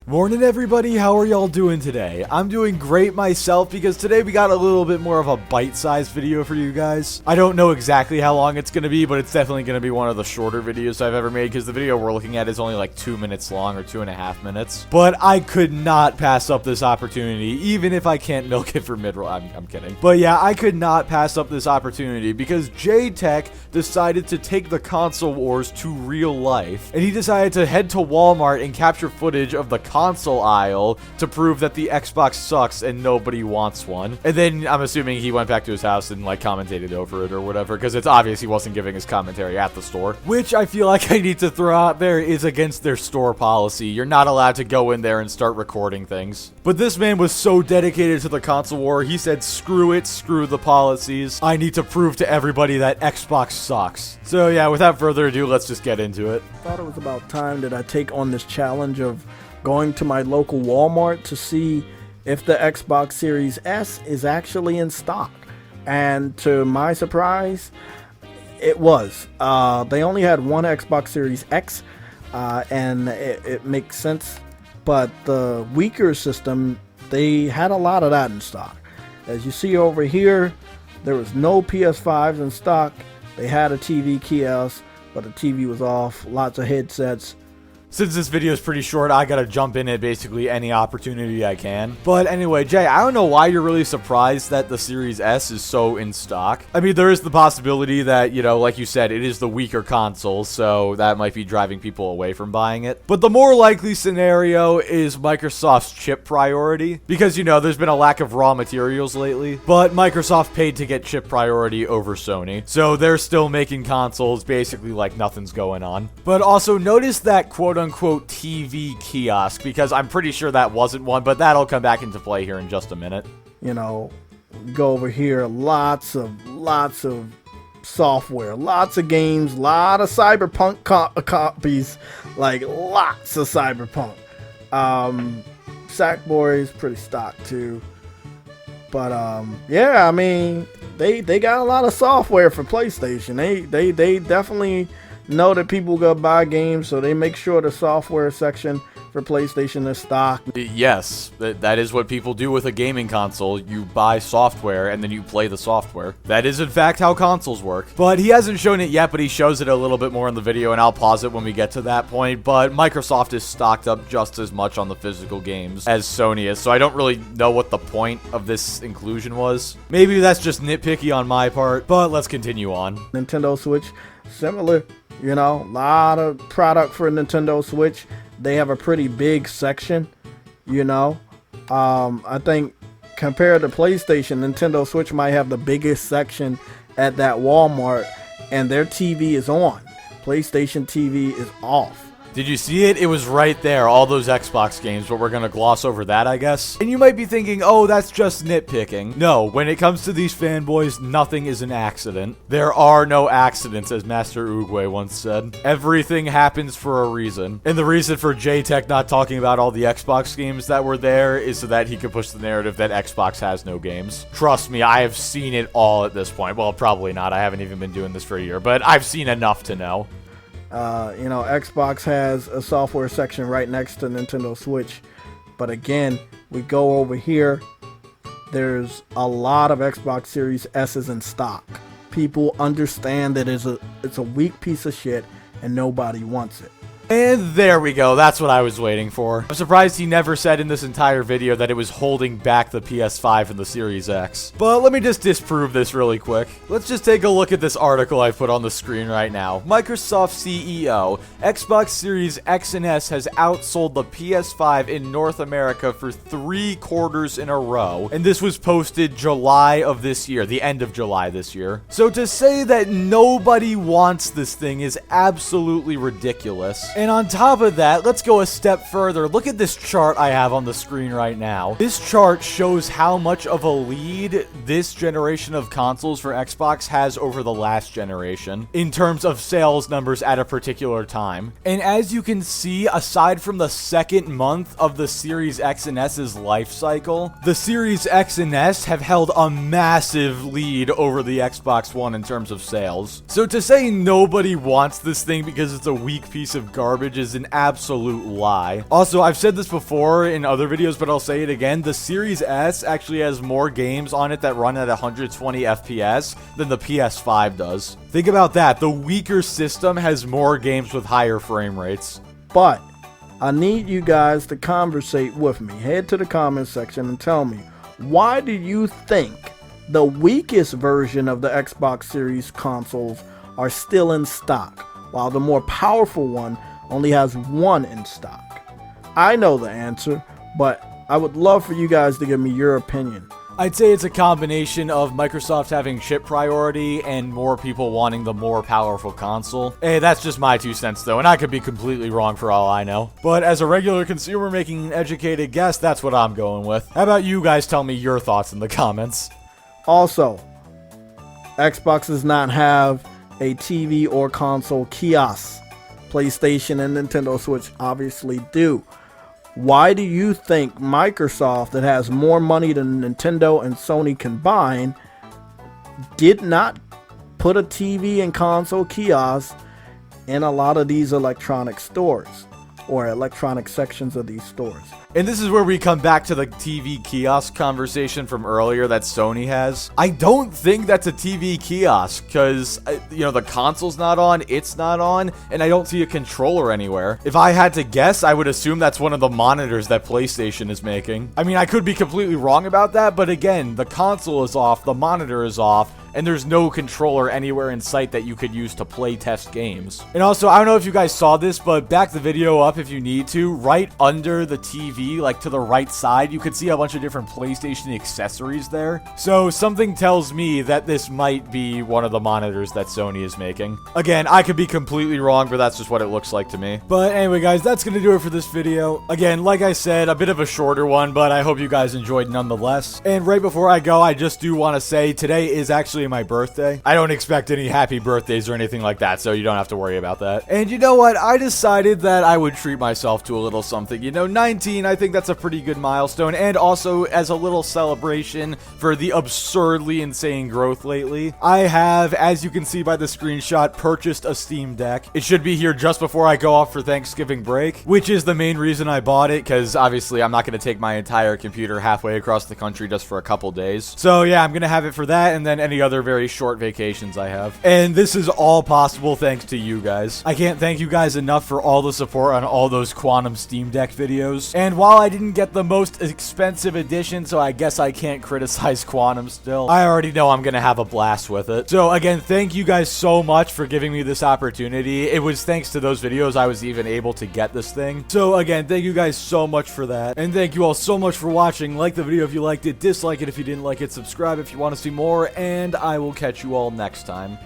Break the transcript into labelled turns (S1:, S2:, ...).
S1: Morning everybody, how are y'all doing today? I'm doing great myself because today we got a little bit more of a bite-sized video for you guys. I don't know exactly how long it's going to be, but it's definitely going to be one of the shorter videos I've ever made because the video we're looking at is only like 2 minutes long or 2.5 minutes. But I could not pass up this opportunity, even if I can't milk it for mid-roll. I'm kidding. But yeah, I could not pass up this opportunity because JayTech decided to take the console wars to real life, and he decided to head to Walmart and capture footage of the console aisle to prove that the Xbox sucks and nobody wants one. And then I'm assuming he went back to his house and like commentated over it or whatever, because it's obvious he wasn't giving his commentary at the store, which I feel like I need to throw out there is against their store policy. You're not allowed to go in there and start recording things. But this man was so dedicated to the console war, he said, screw it, screw the policies. I need to prove to everybody that Xbox sucks. So yeah, without further ado, let's just get into it.
S2: I thought it was about time that I take on this challenge of going to my local Walmart to see if the Xbox Series S is actually in stock. And to my surprise, it was. They only had one Xbox Series X, and it makes sense. But the weaker system, they had a lot of that in stock. As you see over here, there was no PS5s in stock. They had a TV kiosk, but the TV was off. Lots of headsets.
S1: Since this video is pretty short, I gotta jump in at basically any opportunity I can. But anyway, Jay, I don't know why you're really surprised that the Series S is so in stock. I mean, there is the possibility that, you know, like you said, it is the weaker console, so that might be driving people away from buying it. But the more likely scenario is Microsoft's chip priority, because, you know, there's been a lack of raw materials lately, but Microsoft paid to get chip priority over Sony, so they're still making consoles basically like nothing's going on. But also notice that quote-unquote TV kiosk, because I'm pretty sure that wasn't one, but that'll come back into play here in just a minute.
S2: You know, go over here, lots of software, lots of games, lot of Cyberpunk copies, like lots of Cyberpunk. Sackboy is pretty stocked too, but yeah, I mean, they got a lot of software for PlayStation. They definitely know that people go buy games, so they make sure the software section for PlayStation is stocked.
S1: Yes, that is what people do with a gaming console. You buy software and then you play the software. That is in fact how consoles work. But he hasn't shown it yet, but he shows it a little bit more in the video, and I'll pause it when we get to that point. But Microsoft is stocked up just as much on the physical games as Sony is, so I don't really know what the point of this inclusion was. Maybe that's just nitpicky on my part, but let's continue on.
S2: Nintendo Switch, similar, you know, a lot of product for Nintendo Switch. They have a pretty big section, you know. I think compared to PlayStation, Nintendo Switch might have the biggest section at that Walmart, and their TV is on. PlayStation TV is off.
S1: Did you see it? It was right there, all those Xbox games, but we're gonna gloss over that, I guess. And you might be thinking, oh, that's just nitpicking. No, when it comes to these fanboys, nothing is an accident. There are no accidents, as Master Oogway once said. Everything happens for a reason. And the reason for JayTech not talking about all the Xbox games that were there is so that he could push the narrative that Xbox has no games. Trust me, I have seen it all at this point. Well, probably not. I haven't even been doing this for a year, but I've seen enough to know.
S2: You know, Xbox has a software section right next to Nintendo Switch, but again, we go over here, there's a lot of Xbox Series S's in stock. People understand that it's a weak piece of shit and nobody wants it.
S1: And there we go, that's what I was waiting for. I'm surprised he never said in this entire video that it was holding back the PS5 and the Series X. But let me just disprove this really quick. Let's just take a look at this article I put on the screen right now. Microsoft CEO, Xbox Series X and S has outsold the PS5 in North America for 3 quarters in a row. And this was posted July of this year, the end of July this year. So to say that nobody wants this thing is absolutely ridiculous. And on top of that, let's go a step further. Look at this chart I have on the screen right now. This chart shows how much of a lead this generation of consoles for Xbox has over the last generation in terms of sales numbers at a particular time. And as you can see, aside from the second month of the Series X and S's life cycle, the Series X and S have held a massive lead over the Xbox One in terms of sales. So to say nobody wants this thing because it's a weak piece of garbage garbage is an absolute lie. Also, I've said this before in other videos, but I'll say it again. The Series S actually has more games on it that run at 120 FPS than the PS5 does. Think about that. The weaker system has more games with higher frame rates.
S2: But I need you guys to conversate with me. Head to the comment section and tell me, why do you think the weakest version of the Xbox Series consoles are still in stock, while the more powerful one only has one in stock? I know the answer, but I would love for you guys to give me your opinion.
S1: I'd say it's a combination of Microsoft having chip priority and more people wanting the more powerful console. Hey, that's just my 2 cents though, and I could be completely wrong for all I know. But as a regular consumer making an educated guess, that's what I'm going with. How about you guys tell me your thoughts in the comments?
S2: Also, Xbox does not have a TV or console kiosk. PlayStation and Nintendo Switch obviously do. Why do you think Microsoft, that has more money than Nintendo and Sony combined, did not put a TV and console kiosk in a lot of these electronic stores, or electronic sections of these stores?
S1: And this is where we come back to the TV kiosk conversation from earlier that Sony has. I don't think that's a TV kiosk because, the console's not on, it's not on, and I don't see a controller anywhere. If I had to guess, I would assume that's one of the monitors that PlayStation is making. I mean, I could be completely wrong about that, but again, the console is off, the monitor is off, and there's no controller anywhere in sight that you could use to play test games. And also, I don't know if you guys saw this, but back the video up if you need to. Right under the TV, like to the right side, you could see a bunch of different PlayStation accessories there. So something tells me that this might be one of the monitors that Sony is making. Again, I could be completely wrong, but that's just what it looks like to me. But anyway, guys, that's gonna do it for this video. Again, like I said, a bit of a shorter one, but I hope you guys enjoyed nonetheless. And right before I go, I just do want to say today is actually my birthday. I don't expect any happy birthdays or anything like that, so you don't have to worry about that. And you know what? I decided that I would treat myself to a little something. 19, I think that's a pretty good milestone, and also as a little celebration for the absurdly insane growth lately, I have, as you can see by the screenshot, purchased a Steam Deck. It should be here just before I go off for Thanksgiving break, which is the main reason I bought it, because obviously I'm not going to take my entire computer halfway across the country just for a couple days. So yeah, I'm going to have it for that, and then any other very short vacations I have. And this is all possible thanks to you guys. I can't thank you guys enough for all the support on all those Quantum Steam Deck videos. And while I didn't get the most expensive edition, so I guess I can't criticize Quantum still, I already know I'm gonna have a blast with it. So again, thank you guys so much for giving me this opportunity. It was thanks to those videos I was even able to get this thing. So again, thank you guys so much for that. And thank you all so much for watching. Like the video if you liked it, dislike it if you didn't like it, subscribe if you want to see more, and I will catch you all next time.